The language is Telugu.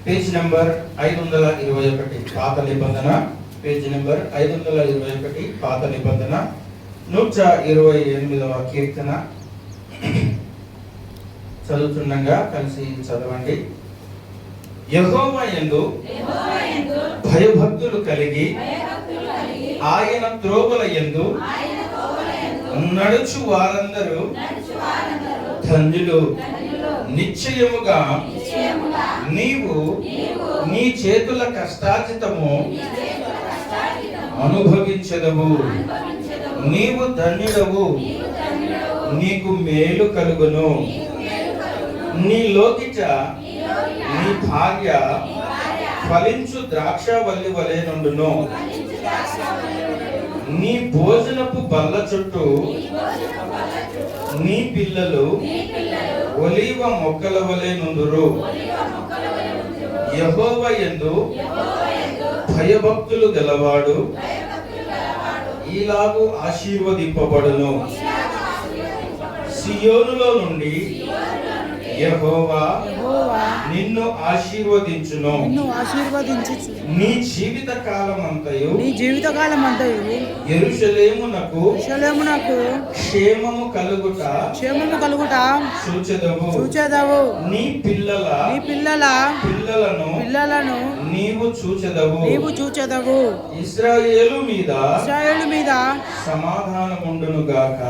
పేజ్ నెంబర్ 521 పాత నిబంధన, పేజ్ నెంబర్ 521 పాత నిబంధన, 128వ కీర్తన చదువుతుండగా కలిసి చదవండి. యెహోవా యందు భయభక్తులు కలిగి ఆయన త్రోవల యందు నడుచు వారందరూ ధన్యులు. నిశ్చయముగా నీవు నీ చేతుల కష్టార్జితము అనుభవించెదవు. నీవు ధన్యుడవు, నీకు మేలు కలుగును. నీ లోకిచ నీ భార్య ఫలించు ద్రాక్షవల్లి వలె నుండును. నీ భోజనపు బల్ల చుట్టూ నీ పిల్లలు ఒలీవ మొక్కల వలె నుండురు. యెహోవా యందు భయభక్తులు గలవాడు ఈలాగు ఆశీర్వదింపబడును. సియోనులో నుండి యెహోవా నిన్ను ఆశీర్వదించును. నీ జీవిత కాలమంతయు యెరూషలేమునకు క్షేమము కలుగుట చూచెదవు. నీ పిల్లల పిల్లలను నీవు చూచెదవు. ఇశ్రాయేలు మీద సమాధానముండును గాక.